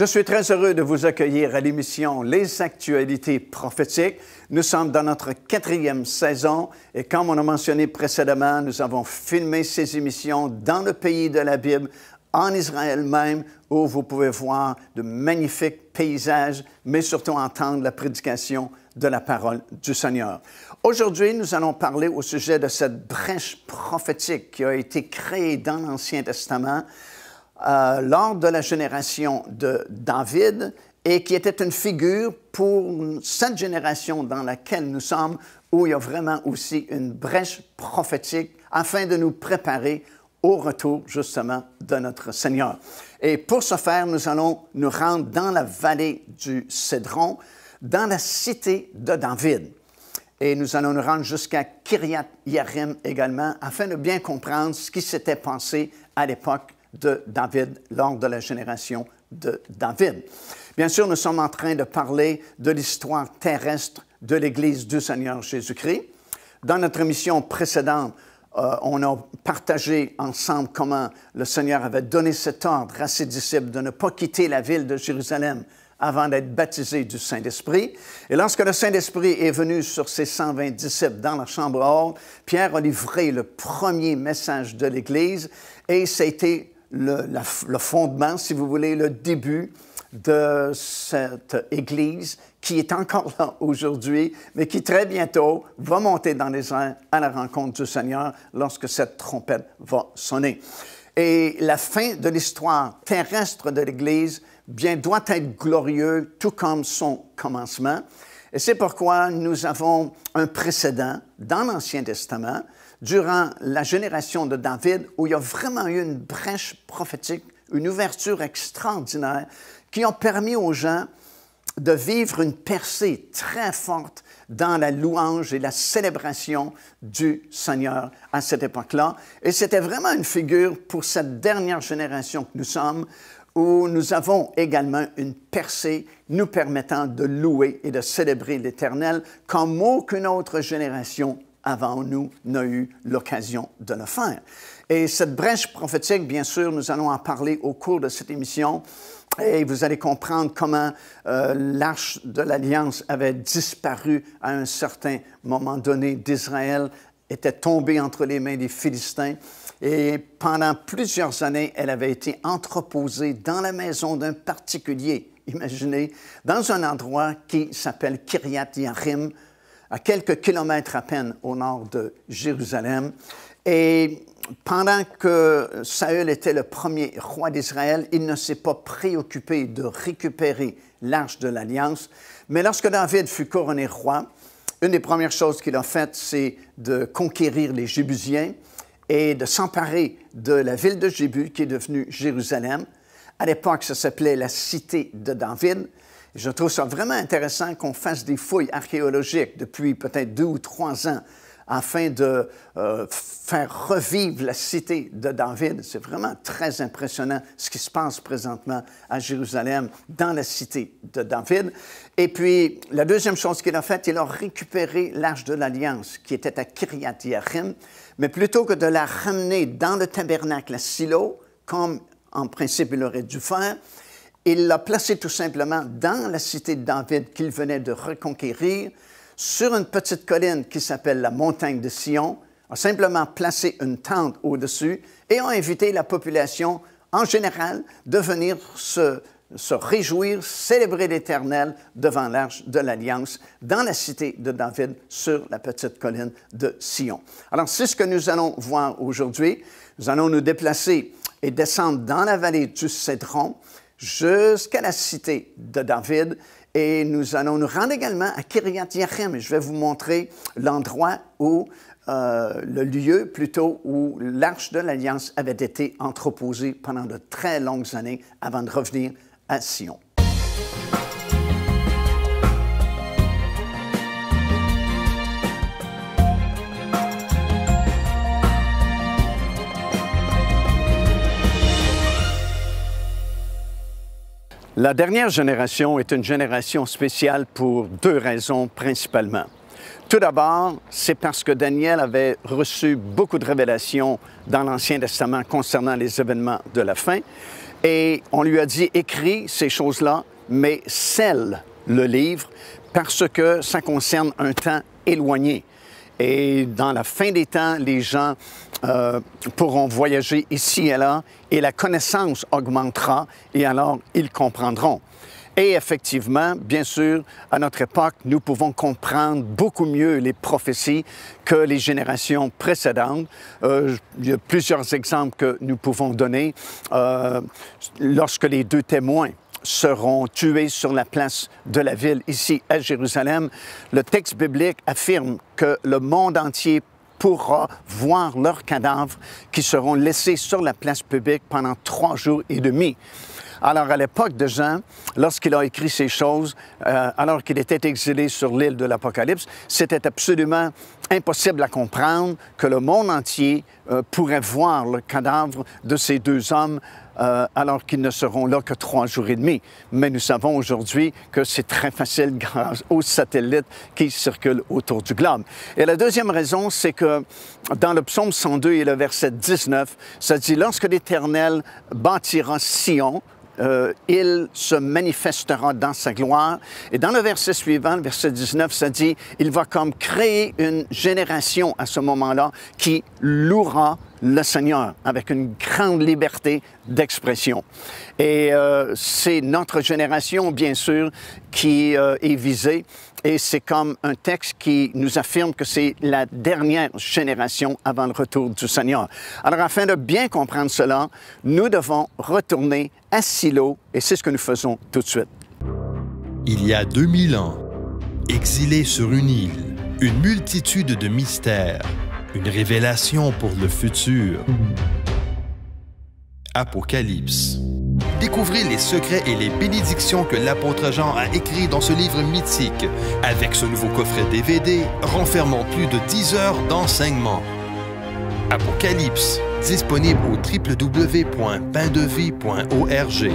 Je suis très heureux de vous accueillir à l'émission Les Actualités prophétiques. Nous sommes dans notre 4e saison et comme on a mentionné précédemment, nous avons filmé ces émissions dans le pays de la Bible, en Israël même, où vous pouvez voir de magnifiques paysages, mais surtout entendre la prédication de la parole du Seigneur. Aujourd'hui, nous allons parler au sujet de cette brèche prophétique qui a été créée dans l'Ancien Testament lors de la génération de David et qui était une figure pour cette génération dans laquelle nous sommes, où il y a vraiment aussi une brèche prophétique afin de nous préparer au retour justement de notre Seigneur. Et pour ce faire, nous allons nous rendre dans la vallée du Cédron, dans la cité de David. Et nous allons nous rendre jusqu'à Kiriath-Yearim également, afin de bien comprendre ce qui s'était passé à l'époque de David, lors de la génération de David. Bien sûr, nous sommes en train de parler de l'histoire terrestre de l'Église du Seigneur Jésus-Christ. Dans notre émission précédente, on a partagé ensemble comment le Seigneur avait donné cet ordre à ses disciples de ne pas quitter la ville de Jérusalem avant d'être baptisés du Saint-Esprit. Et lorsque le Saint-Esprit est venu sur ses 120 disciples dans la chambre haute, Pierre a livré le premier message de l'Église et ça a été le fondement, si vous voulez, le début de cette Église qui est encore là aujourd'hui, mais qui très bientôt va monter dans les airs à la rencontre du Seigneur lorsque cette trompette va sonner. Et la fin de l'histoire terrestre de l'Église, bien, doit être glorieux, tout comme son commencement. Et c'est pourquoi nous avons un précédent dans l'Ancien Testament, durant la génération de David, où il y a vraiment eu une brèche prophétique, une ouverture extraordinaire, qui ont permis aux gens de vivre une percée très forte dans la louange et la célébration du Seigneur à cette époque-là. Et c'était vraiment une figure pour cette dernière génération que nous sommes, où nous avons également une percée nous permettant de louer et de célébrer l'Éternel comme aucune autre génération avant nous n'a eu l'occasion de le faire. Et cette brèche prophétique, bien sûr, nous allons en parler au cours de cette émission. Et vous allez comprendre comment l'Arche de l'Alliance avait disparu à un certain moment donné d'Israël, était tombée entre les mains des Philistins. Et pendant plusieurs années, elle avait été entreposée dans la maison d'un particulier, imaginez, dans un endroit qui s'appelle Kiriath-Yearim, à quelques kilomètres à peine au nord de Jérusalem. Et pendant que Saül était le premier roi d'Israël, il ne s'est pas préoccupé de récupérer l'Arche de l'Alliance. Mais lorsque David fut couronné roi, une des premières choses qu'il a faites, c'est de conquérir les Jébusiens et de s'emparer de la ville de Jébu, qui est devenue Jérusalem. À l'époque, ça s'appelait la cité de David. Je trouve ça vraiment intéressant qu'on fasse des fouilles archéologiques depuis peut-être 2 ou 3 ans afin de faire revivre la cité de David. C'est vraiment très impressionnant ce qui se passe présentement à Jérusalem, dans la cité de David. Et puis, la deuxième chose qu'il a faite, il a récupéré l'Arche de l'Alliance qui était à Kiriath-Yearim, mais plutôt que de la ramener dans le tabernacle à Silo, comme en principe il aurait dû faire, il l'a placée tout simplement dans la cité de David qu'il venait de reconquérir, sur une petite colline qui s'appelle la montagne de Sion, a simplement placé une tente au-dessus et a invité la population en général de venir se réjouir, célébrer l'Éternel devant l'Arche de l'Alliance dans la cité de David sur la petite colline de Sion. Alors, c'est ce que nous allons voir aujourd'hui. Nous allons nous déplacer et descendre dans la vallée du Cédron jusqu'à la cité de David. Et nous allons nous rendre également à Kiriath-Yearim. Je vais vous montrer l'endroit où, le lieu plutôt, où l'Arche de l'Alliance avait été entreposée pendant de très longues années avant de revenir à Sion. La dernière génération est une génération spéciale pour 2 raisons principalement. Tout d'abord, c'est parce que Daniel avait reçu beaucoup de révélations dans l'Ancien Testament concernant les événements de la fin. Et on lui a dit, écris ces choses-là, mais scelle le livre parce que ça concerne un temps éloigné. Et dans la fin des temps, les gens pourront voyager ici et là et la connaissance augmentera et alors ils comprendront. Et effectivement, bien sûr, à notre époque, nous pouvons comprendre beaucoup mieux les prophéties que les générations précédentes. Il y a plusieurs exemples que nous pouvons donner. Lorsque les deux témoins seront tués sur la place de la ville, ici à Jérusalem, le texte biblique affirme que le monde entier pourra voir leurs cadavres qui seront laissés sur la place publique pendant 3 jours et demi. Alors, à l'époque de Jean, lorsqu'il a écrit ces choses, alors qu'il était exilé sur l'île de l'Apocalypse, c'était absolument impossible à comprendre que le monde entier pourrait voir le cadavre de ces 2 hommes alors qu'ils ne seront là que 3 jours et demi. Mais nous savons aujourd'hui que c'est très facile grâce aux satellites qui circulent autour du globe. Et la deuxième raison, c'est que dans le psaume 102 et le verset 19, ça dit « Lorsque l'Éternel bâtira Sion, il se manifestera dans sa gloire. » Et dans le verset suivant, le verset 19, ça dit « Il va comme créer une génération à ce moment-là qui louera le Seigneur avec une grande liberté d'expression. » Et c'est notre génération, bien sûr, qui est visée. Et c'est comme un texte qui nous affirme que c'est la dernière génération avant le retour du Seigneur. Alors, afin de bien comprendre cela, nous devons retourner à Silo, et c'est ce que nous faisons tout de suite. Il y a 2000 ans, exilé sur une île, une multitude de mystères, une révélation pour le futur. Apocalypse. Découvrez les secrets et les bénédictions que l'apôtre Jean a écrits dans ce livre mythique. Avec ce nouveau coffret DVD, renfermant plus de 10 heures d'enseignement. Apocalypse, disponible au www.paindevie.org.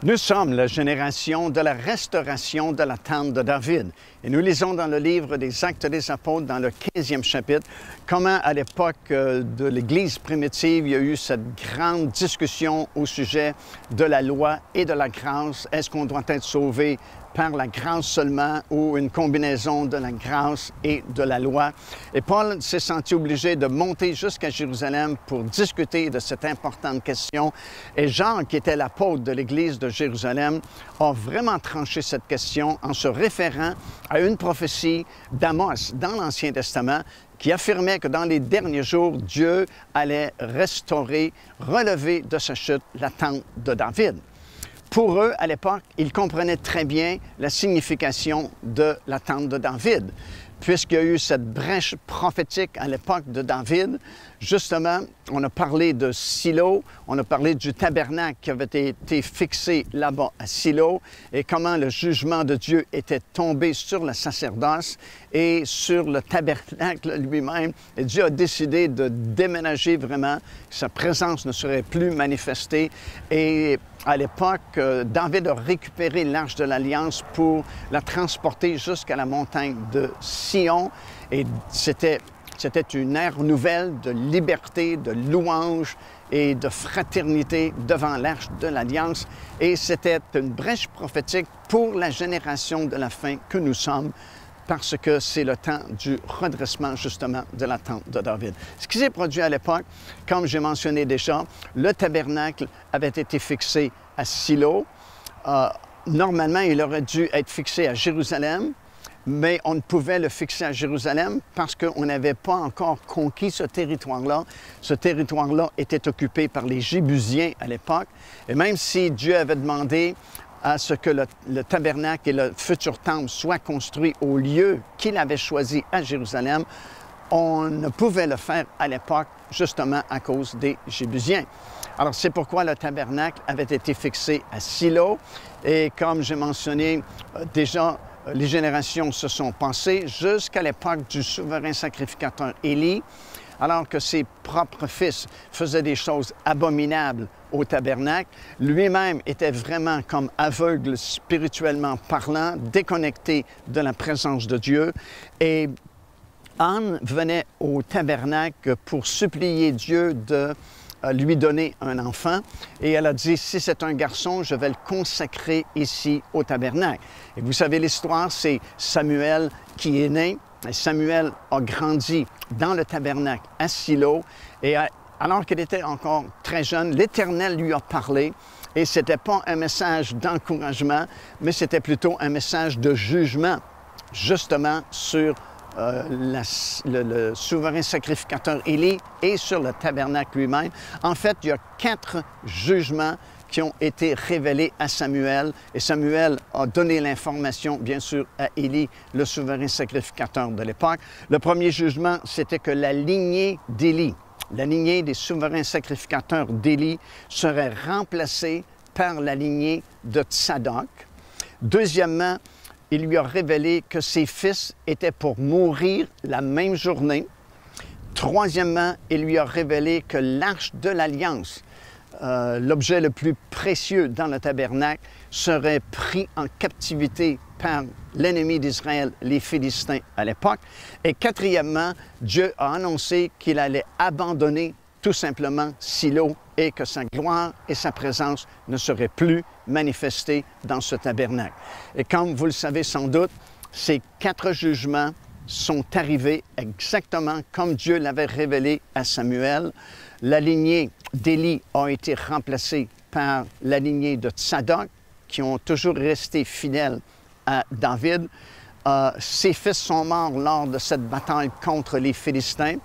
Nous sommes la génération de la restauration de la tente de David. Et nous lisons dans le livre des Actes des Apôtres, dans le 15e chapitre, comment à l'époque de l'Église primitive, il y a eu cette grande discussion au sujet de la loi et de la grâce. Est-ce qu'on doit être sauvé par la grâce seulement ou une combinaison de la grâce et de la loi? Et Paul s'est senti obligé de monter jusqu'à Jérusalem pour discuter de cette importante question. Et Jean, qui était l'apôtre de l'Église de Jérusalem, a vraiment tranché cette question en se référant à une prophétie d'Amos dans l'Ancien Testament qui affirmait que dans les derniers jours, Dieu allait restaurer, relever de sa chute la tente de David. Pour eux, à l'époque, ils comprenaient très bien la signification de la tente de David. Puisqu'il y a eu cette brèche prophétique à l'époque de David, justement, on a parlé de Silo, on a parlé du tabernacle qui avait été fixé là-bas à Silo et comment le jugement de Dieu était tombé sur le sacerdoce et sur le tabernacle lui-même. Et Dieu a décidé de déménager vraiment, sa présence ne serait plus manifestée. Et à l'époque, David a récupéré l'Arche de l'Alliance pour la transporter jusqu'à la montagne de Sion. Et c'était une ère nouvelle de liberté, de louange et de fraternité devant l'Arche de l'Alliance. Et c'était une brèche prophétique pour la génération de la fin que nous sommes, parce que c'est le temps du redressement, justement, de la tente de David. Ce qui s'est produit à l'époque, comme j'ai mentionné déjà, le tabernacle avait été fixé à Silo. Normalement, il aurait dû être fixé à Jérusalem, mais on ne pouvait le fixer à Jérusalem parce qu'on n'avait pas encore conquis ce territoire-là. Ce territoire-là était occupé par les Jébusiens à l'époque. Et même si Dieu avait demandé à ce que le tabernacle et le futur temple soient construits au lieu qu'il avait choisi à Jérusalem, on ne pouvait le faire à l'époque justement à cause des Jébusiens. Alors c'est pourquoi le tabernacle avait été fixé à Silo et comme j'ai mentionné déjà, les générations se sont passées jusqu'à l'époque du souverain sacrificateur Élie, alors que ses propres fils faisaient des choses abominables au tabernacle. Lui-même était vraiment comme aveugle spirituellement parlant, déconnecté de la présence de Dieu. Et Anne venait au tabernacle pour supplier Dieu de lui donner un enfant. Et elle a dit, si c'est un garçon, je vais le consacrer ici au tabernacle. Et vous savez l'histoire, c'est Samuel qui est né. Et Samuel a grandi dans le tabernacle à Silo. Et alors qu'il était encore très jeune, l'Éternel lui a parlé. Et ce n'était pas un message d'encouragement, mais c'était plutôt un message de jugement, justement sur le souverain sacrificateur Élie et sur le tabernacle lui-même. En fait, il y a 4 jugements qui ont été révélés à Samuel. Et Samuel a donné l'information, bien sûr, à Élie, le souverain sacrificateur de l'époque. Le premier jugement, c'était que la lignée d'Élie, la lignée des souverains sacrificateurs d'Élie serait remplacée par la lignée de Tsadok. Deuxièmement, il lui a révélé que ses fils étaient pour mourir la même journée. Troisièmement, il lui a révélé que l'arche de l'Alliance, l'objet le plus précieux dans le tabernacle, serait pris en captivité par l'ennemi d'Israël, les Philistins à l'époque. Et quatrièmement, Dieu a annoncé qu'il allait abandonner tout simplement Silo et que sa gloire et sa présence ne seraient plus manifestées dans ce tabernacle. Et comme vous le savez sans doute, ces 4 jugements sont arrivés exactement comme Dieu l'avait révélé à Samuel. La lignée d'Élie a été remplacée par la lignée de Tsadok, qui ont toujours resté fidèles à David. Ses fils sont morts lors de cette bataille contre les Philistins.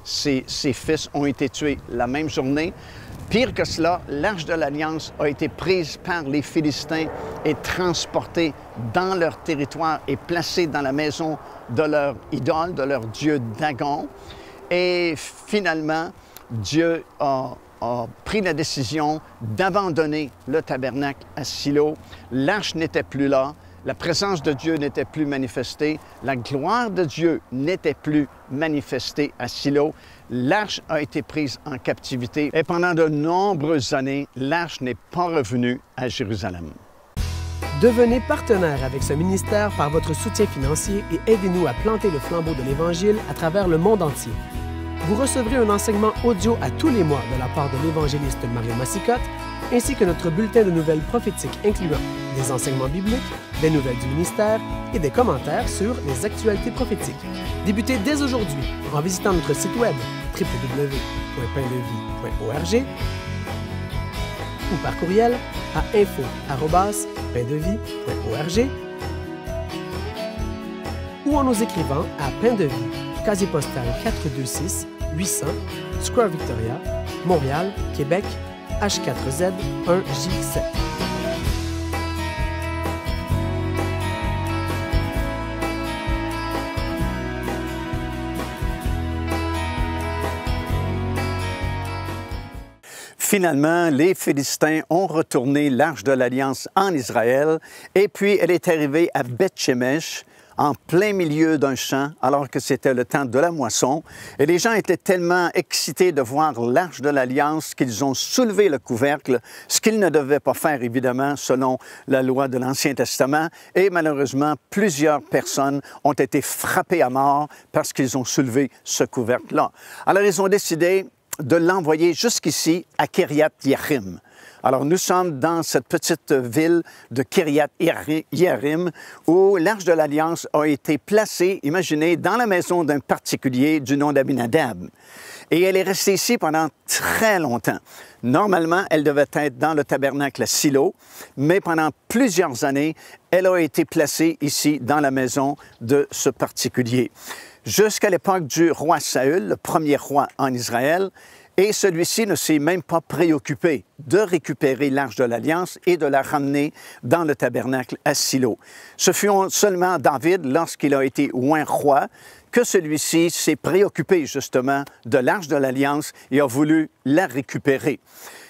Ses fils ont été tués la même journée. Pire que cela, l'arche de l'Alliance a été prise par les Philistins et transportée dans leur territoire et placée dans la maison de leur idole, de leur dieu Dagon. Et finalement, Dieu a pris la décision d'abandonner le tabernacle à Silo. L'arche n'était plus là. La présence de Dieu n'était plus manifestée. La gloire de Dieu n'était plus manifestée à Silo. L'arche a été prise en captivité et pendant de nombreuses années, l'arche n'est pas revenue à Jérusalem. Devenez partenaire avec ce ministère par votre soutien financier et aidez-nous à planter le flambeau de l'Évangile à travers le monde entier. Vous recevrez un enseignement audio à tous les mois de la part de l'évangéliste Mario Massicotte, ainsi que notre bulletin de nouvelles prophétiques incluant des enseignements bibliques, des nouvelles du ministère et des commentaires sur les actualités prophétiques. Débutez dès aujourd'hui en visitant notre site web www.paindevie.org ou par courriel à info@paindevie.org ou en nous écrivant à Pain de Vie, casier postal 426 800, Square Victoria, Montréal, Québec, H4Z 1J7. Finalement, les Philistins ont retourné l'arche de l'Alliance en Israël et puis elle est arrivée à Beth-Shemesh, en plein milieu d'un champ, alors que c'était le temps de la moisson. Et les gens étaient tellement excités de voir l'arche de l'Alliance qu'ils ont soulevé le couvercle, ce qu'ils ne devaient pas faire, évidemment, selon la loi de l'Ancien Testament. Et malheureusement, plusieurs personnes ont été frappées à mort parce qu'ils ont soulevé ce couvercle-là. Alors, ils ont décidé de l'envoyer jusqu'ici à Kiryat-Yearim. Alors, nous sommes dans cette petite ville de Kiryat-Yearim où l'Arche de l'Alliance a été placée, imaginez, dans la maison d'un particulier du nom d'Abinadab. Et elle est restée ici pendant très longtemps. Normalement, elle devait être dans le tabernacle à Silo, mais pendant plusieurs années, elle a été placée ici dans la maison de ce particulier. Jusqu'à l'époque du roi Saül, le premier roi en Israël, et celui-ci ne s'est même pas préoccupé de récupérer l'Arche de l'Alliance et de la ramener dans le tabernacle à Silo. Ce fut seulement David, lorsqu'il a été oint roi, que celui-ci s'est préoccupé justement de l'Arche de l'Alliance et a voulu la récupérer.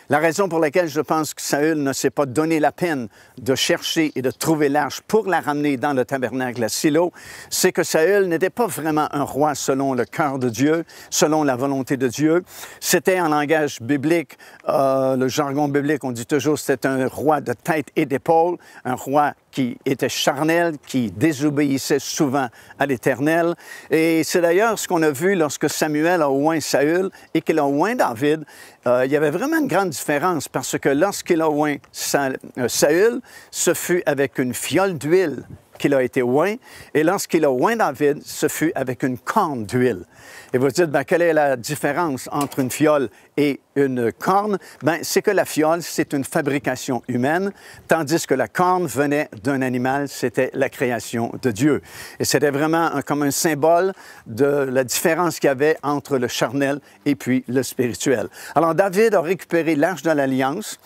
La raison pour laquelle je pense que Saül ne s'est pas donné la peine de chercher et de trouver l'arche pour la ramener dans le tabernacle à Silo, c'est que Saül n'était pas vraiment un roi selon le cœur de Dieu, selon la volonté de Dieu. C'était en langage biblique, le jargon biblique, on dit toujours c'était un roi de tête et d'épaule, un roi qui était charnel, qui désobéissait souvent à l'Éternel. Et c'est d'ailleurs ce qu'on a vu lorsque Samuel a oint Saül et qu'il a oint David. Il y avait vraiment une grande différence parce que lorsqu'il a oint Saül, ce fut avec une fiole d'huile qu'il a été oint, et lorsqu'il a oint David, ce fut avec une corne d'huile. Et vous dites, quelle est la différence entre une fiole et une corne? C'est que la fiole, c'est une fabrication humaine, tandis que la corne venait d'un animal, c'était la création de Dieu. Et c'était vraiment comme un symbole de la différence qu'il y avait entre le charnel et puis le spirituel. Alors, David a récupéré l'Arche de l'Alliance.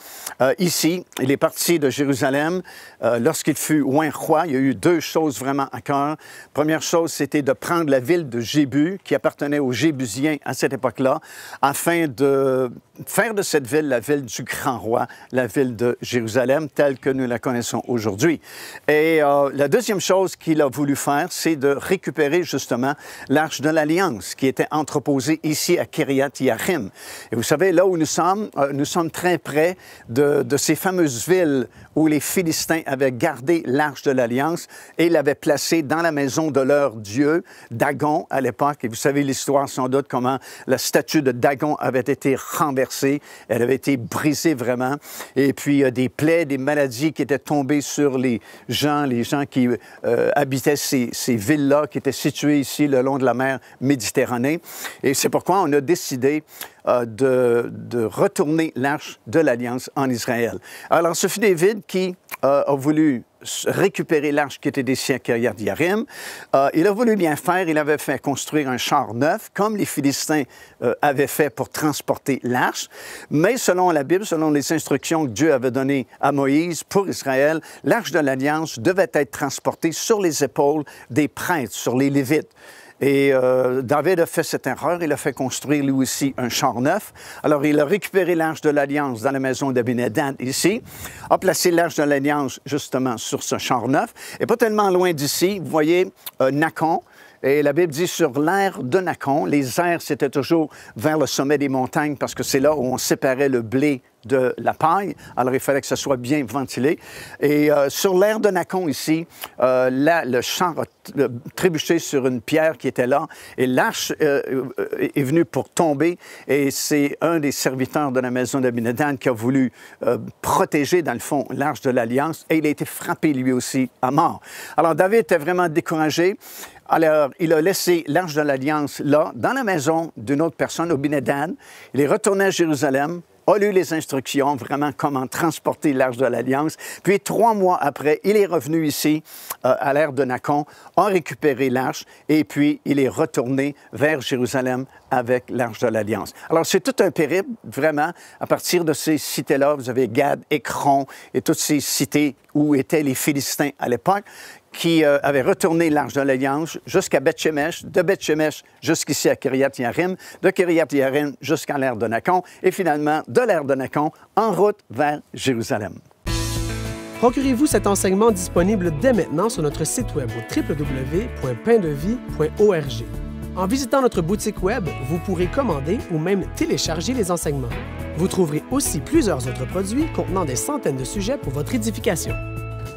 Ici, il est parti de Jérusalem. Lorsqu'il fut oint roi, il y a eu deux choses vraiment à cœur. Première chose, c'était de prendre la ville de Jébu, qui appartenait aux Jébusiens à cette époque-là, afin de faire de cette ville la ville du grand roi, la ville de Jérusalem, telle que nous la connaissons aujourd'hui. Et la deuxième chose qu'il a voulu faire, c'est de récupérer justement l'Arche de l'Alliance, qui était entreposée ici à Kiriath-Yearim. Et vous savez, là où nous sommes très près de ces fameuses villes où les Philistins avaient gardé l'Arche de l'Alliance et l'avaient placée dans la maison de leur dieu, Dagon, à l'époque. Et vous savez l'histoire sans doute comment la statue de Dagon avait été renversée, elle avait été brisée vraiment. Et puis des plaies, des maladies qui étaient tombées sur les gens qui habitaient ces villes-là, qui étaient situées ici le long de la mer Méditerranée. Et c'est pourquoi on a décidé de retourner l'Arche de l'Alliance en Israël. Alors, ce fut David qui a voulu récupérer l'arche qui était ici à Kiriath-Yearim. Il a voulu bien faire. Il avait fait construire un char neuf, comme les Philistins avaient fait pour transporter l'arche. Mais selon la Bible, selon les instructions que Dieu avait données à Moïse pour Israël, l'arche de l'Alliance devait être transportée sur les épaules des prêtres, sur les Lévites. Et David a fait cette erreur, il a fait construire lui aussi un char neuf. Alors il a récupéré l'Arche de l'Alliance dans la maison d'Abinadab ici, a placé l'Arche de l'Alliance justement sur ce char neuf. Et pas tellement loin d'ici, vous voyez Nakon. Et la Bible dit sur l'aire de Nakon, les aires c'était toujours vers le sommet des montagnes parce que c'est là où on séparait le blé de la paille. Alors, il fallait que ce soit bien ventilé. Et sur l'aire de Nakon, ici, là, le char a trébuché sur une pierre qui était là. Et l'arche est venue pour tomber. Et c'est un des serviteurs de la maison d'Abinadab qui a voulu protéger, dans le fond, l'arche de l'Alliance. Et il a été frappé, lui aussi, à mort. Alors, David était vraiment découragé. Alors, il a laissé l'Arche de l'Alliance là, dans la maison d'une autre personne, Abinadab. Il est retourné à Jérusalem, a lu les instructions, vraiment comment transporter l'Arche de l'Alliance. Puis 3 mois après, il est revenu ici, à l'aire de Nakon, a récupéré l'Arche, et puis il est retourné vers Jérusalem avec l'Arche de l'Alliance. Alors, c'est tout un périple, vraiment. À partir de ces cités-là, vous avez Gad, Écron et toutes ces cités où étaient les Philistins à l'époque, qui avait retourné l'Arche de l'Alliance jusqu'à Beth-Shemesh, de Beth-Shemesh jusqu'ici à Kiriath-Yearim, de Kiriath-Yearim jusqu'à l'aire de Nakon, et finalement, de l'aire de Nakon, en route vers Jérusalem. Procurez-vous cet enseignement disponible dès maintenant sur notre site web au www.paindevie.org. En visitant notre boutique web, vous pourrez commander ou même télécharger les enseignements. Vous trouverez aussi plusieurs autres produits contenant des centaines de sujets pour votre édification.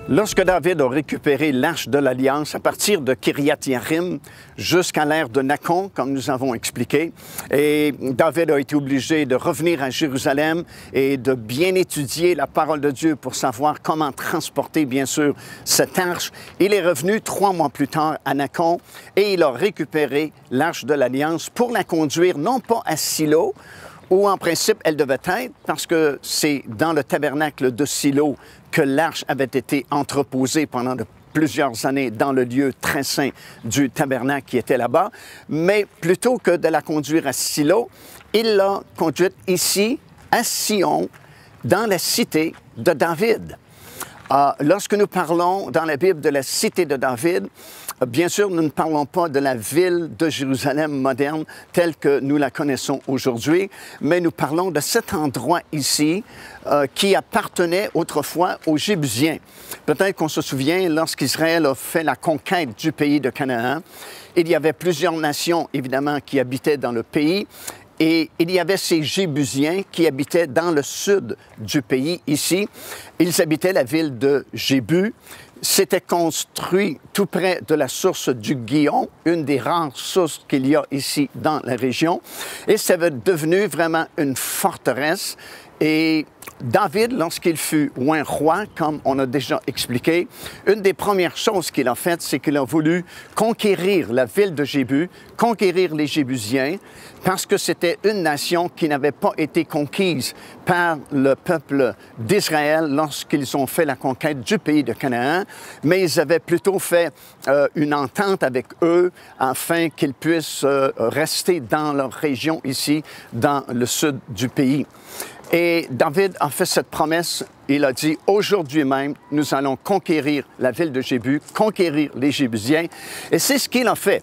Lorsque David a récupéré l'Arche de l'Alliance à partir de Kiriath-Yearim jusqu'à l'aire de Nakon, comme nous avons expliqué, et David a été obligé de revenir à Jérusalem et de bien étudier la parole de Dieu pour savoir comment transporter, bien sûr, cette arche. Il est revenu 3 mois plus tard à Nakon et il a récupéré l'Arche de l'Alliance pour la conduire non pas à Silo, où en principe elle devait être, parce que c'est dans le tabernacle de Silo que l'arche avait été entreposée pendant plusieurs années dans le lieu très saint du tabernacle qui était là-bas. Mais plutôt que de la conduire à Silo, il l'a conduite ici, à Sion, dans la cité de David. Lorsque nous parlons dans la Bible de la cité de David, bien sûr, nous ne parlons pas de la ville de Jérusalem moderne telle que nous la connaissons aujourd'hui, mais nous parlons de cet endroit ici qui appartenait autrefois aux Jébusiens. Peut-être qu'on se souvient, lorsqu'Israël a fait la conquête du pays de Canaan, il y avait plusieurs nations, évidemment, qui habitaient dans le pays. Et il y avait ces Jébusiens qui habitaient dans le sud du pays, ici. Ils habitaient la ville de Jébu. c'était construit tout près de la source du Guillon, une des rares sources qu'il y a ici dans la région. Et ça va devenu vraiment une forteresse. Et David, lorsqu'il fut oint roi, comme on a déjà expliqué, une des premières choses qu'il a faites, c'est qu'il a voulu conquérir la ville de Jébus, conquérir les Jébusiens, parce que c'était une nation qui n'avait pas été conquise par le peuple d'Israël lorsqu'ils ont fait la conquête du pays de Canaan, mais ils avaient plutôt fait une entente avec eux afin qu'ils puissent rester dans leur région ici, dans le sud du pays. Et David a fait cette promesse. Il a dit, aujourd'hui même, nous allons conquérir la ville de Jébus, conquérir les Jébusiens. Et c'est ce qu'il a fait.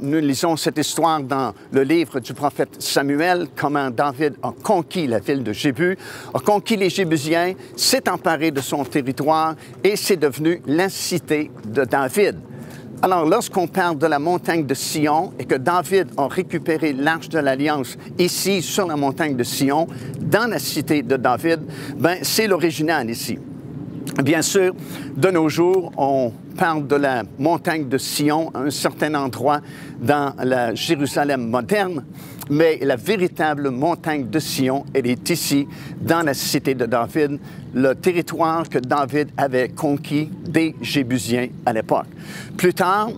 Nous lisons cette histoire dans le livre du prophète Samuel, comment David a conquis la ville de Jébus, a conquis les Jébusiens, s'est emparé de son territoire et c'est devenu la cité de David. Alors, lorsqu'on parle de la montagne de Sion et que David a récupéré l'Arche de l'Alliance ici, sur la montagne de Sion, dans la cité de David, ben c'est l'original ici. Bien sûr, de nos jours, on parle de la montagne de Sion à un certain endroit dans la Jérusalem moderne, mais la véritable montagne de Sion, elle est ici, dans la cité de David, le territoire que David avait conquis des Jébusiens à l'époque. Plus tard,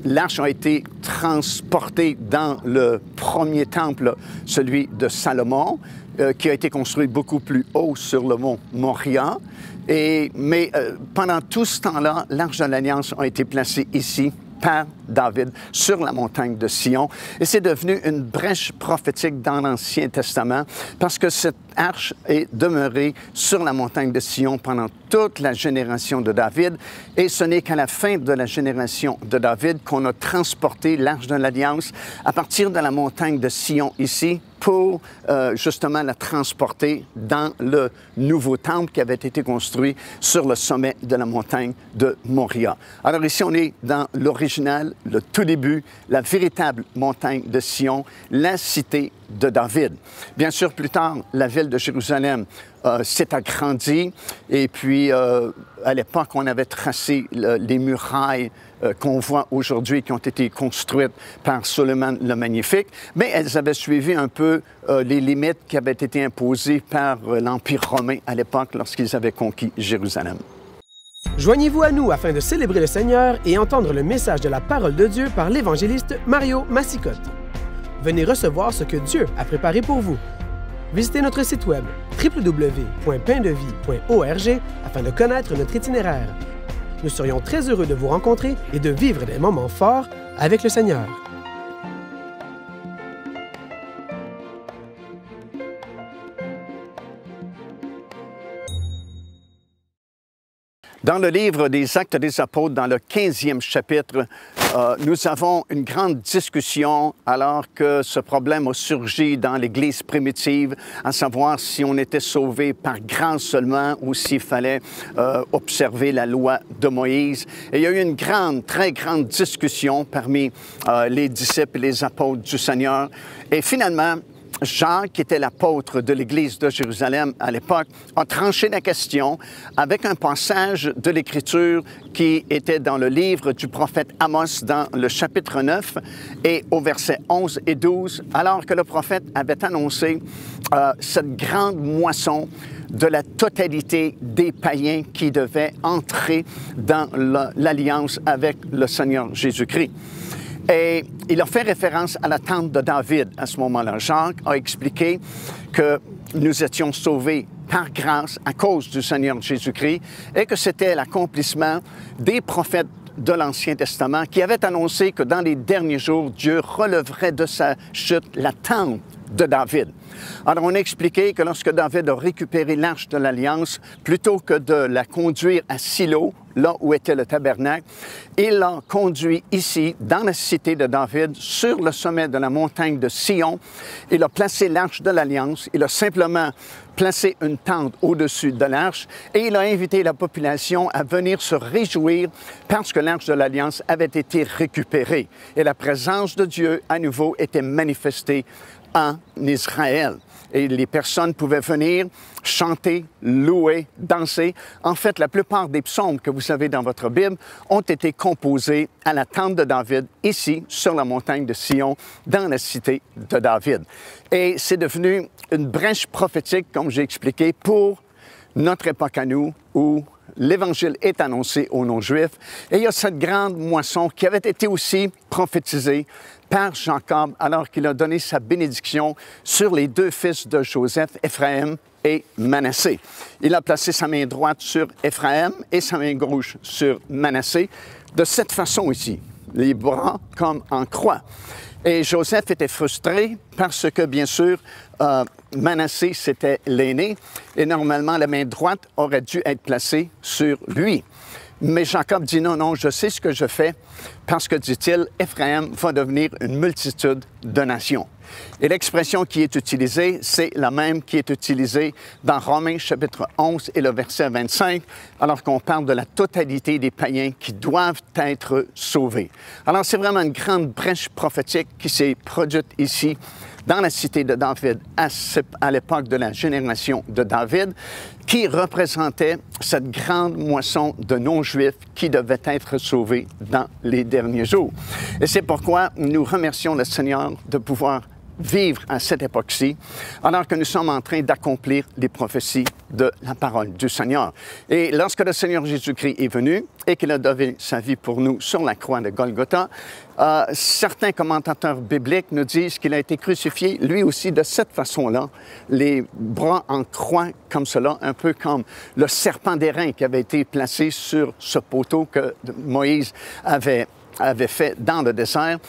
l'arche a été transportée dans le premier temple, celui de Salomon, qui a été construit beaucoup plus haut sur le mont Moria. Mais pendant tout ce temps-là, l'Arche de l'Alliance a été placée ici par David sur la montagne de Sion. Et c'est devenu une brèche prophétique dans l'Ancien Testament parce que cette arche est demeurée sur la montagne de Sion pendant toute la génération de David. Et ce n'est qu'à la fin de la génération de David qu'on a transporté l'Arche de l'Alliance à partir de la montagne de Sion ici pour justement la transporter dans le nouveau temple qui avait été construit sur le sommet de la montagne de Moria. Alors ici, on est dans l'original, le tout début, la véritable montagne de Sion, la cité de David. Bien sûr, plus tard, la ville de Jérusalem s'est agrandie et puis à l'époque, on avait tracé les murailles qu'on voit aujourd'hui qui ont été construites par Solomon le Magnifique, mais elles avaient suivi un peu les limites qui avaient été imposées par l'Empire romain à l'époque lorsqu'ils avaient conquis Jérusalem. Joignez-vous à nous afin de célébrer le Seigneur et entendre le message de la parole de Dieu par l'évangéliste Mario Massicotte. Venez recevoir ce que Dieu a préparé pour vous. Visitez notre site web www.paindevie.org afin de connaître notre itinéraire. Nous serions très heureux de vous rencontrer et de vivre des moments forts avec le Seigneur. Dans le livre des Actes des Apôtres, dans le 15e chapitre, nous avons une grande discussion alors que ce problème a surgi dans l'Église primitive, à savoir si on était sauvé par grâce seulement ou s'il fallait observer la loi de Moïse. Et il y a eu une grande, très grande discussion parmi les disciples et les apôtres du Seigneur. Et finalement, Jean, qui était l'apôtre de l'Église de Jérusalem à l'époque, a tranché la question avec un passage de l'Écriture qui était dans le livre du prophète Amos, dans le chapitre 9, et au verset 11 et 12, alors que le prophète avait annoncé cette grande moisson de la totalité des païens qui devaient entrer dans l'alliance avec le Seigneur Jésus-Christ. Et il a fait référence à la tente de David à ce moment-là. Jacques a expliqué que nous étions sauvés par grâce à cause du Seigneur Jésus-Christ et que c'était l'accomplissement des prophètes de l'Ancien Testament qui avaient annoncé que dans les derniers jours, Dieu relèverait de sa chute la tente de David. Alors, on a expliqué que lorsque David a récupéré l'Arche de l'Alliance, plutôt que de la conduire à Silo, là où était le tabernacle, il l'a conduit ici, dans la cité de David, sur le sommet de la montagne de Sion. Il a placé l'Arche de l'Alliance. Il a simplement placé une tente au-dessus de l'Arche et il a invité la population à venir se réjouir parce que l'Arche de l'Alliance avait été récupérée. Et la présence de Dieu, à nouveau, était manifestée en Israël. Et les personnes pouvaient venir chanter, louer, danser. En fait, la plupart des psaumes que vous avez dans votre Bible ont été composés à la tente de David, ici, sur la montagne de Sion, dans la cité de David. Et c'est devenu une brèche prophétique, comme j'ai expliqué, pour notre époque à nous, où l'Évangile est annoncé aux non-juifs. Et il y a cette grande moisson qui avait été aussi prophétisée par Jacob alors qu'il a donné sa bénédiction sur les deux fils de Joseph, Éphraïm et Manassé. Il a placé sa main droite sur Éphraïm et sa main gauche sur Manassé, de cette façon ici, les bras comme en croix. Et Joseph était frustré parce que, bien sûr, Manassé, c'était l'aîné, et normalement, la main droite aurait dû être placée sur lui. Mais Jacob dit non, non, je sais ce que je fais, parce que, dit-il, Éphraïm va devenir une multitude de nations. Et l'expression qui est utilisée, c'est la même qui est utilisée dans Romains chapitre 11 et le verset 25, alors qu'on parle de la totalité des païens qui doivent être sauvés. Alors, c'est vraiment une grande brèche prophétique qui s'est produite ici, dans la cité de David, à l'époque de la génération de David, qui représentait cette grande moisson de non-juifs qui devaient être sauvés dans les derniers jours. Et c'est pourquoi nous remercions le Seigneur de pouvoir vivre à cette époque-ci, alors que nous sommes en train d'accomplir les prophéties de la parole du Seigneur. Et lorsque le Seigneur Jésus-Christ est venu et qu'il a donné sa vie pour nous sur la croix de Golgotha, certains commentateurs bibliques nous disent qu'il a été crucifié, lui aussi, de cette façon-là, les bras en croix comme cela, un peu comme le serpent d'airain qui avait été placé sur ce poteau que Moïse avait fait dans le désert.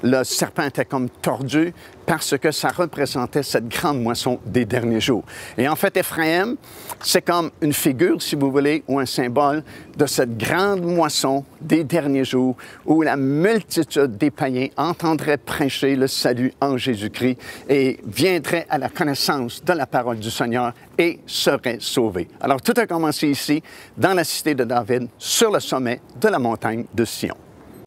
Le serpent était comme tordu parce que ça représentait cette grande moisson des derniers jours. Et en fait, Éphraïm, c'est comme une figure, si vous voulez, ou un symbole de cette grande moisson des derniers jours où la multitude des païens entendrait prêcher le salut en Jésus-Christ et viendrait à la connaissance de la parole du Seigneur et serait sauvé. Alors, tout a commencé ici, dans la cité de David, sur le sommet de la montagne de Sion.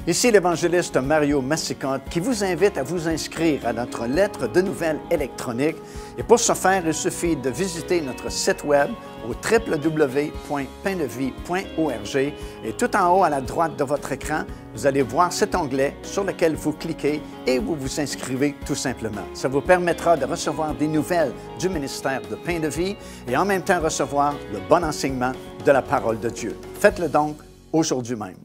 Ici l'évangéliste Mario Massicotte qui vous invite à vous inscrire à notre lettre de nouvelles électronique. Et pour ce faire, il suffit de visiter notre site web au www.paindevie.org et tout en haut à la droite de votre écran, vous allez voir cet onglet sur lequel vous cliquez et vous vous inscrivez tout simplement. Ça vous permettra de recevoir des nouvelles du ministère de Pain de Vie et en même temps recevoir le bon enseignement de la parole de Dieu. Faites-le donc aujourd'hui même.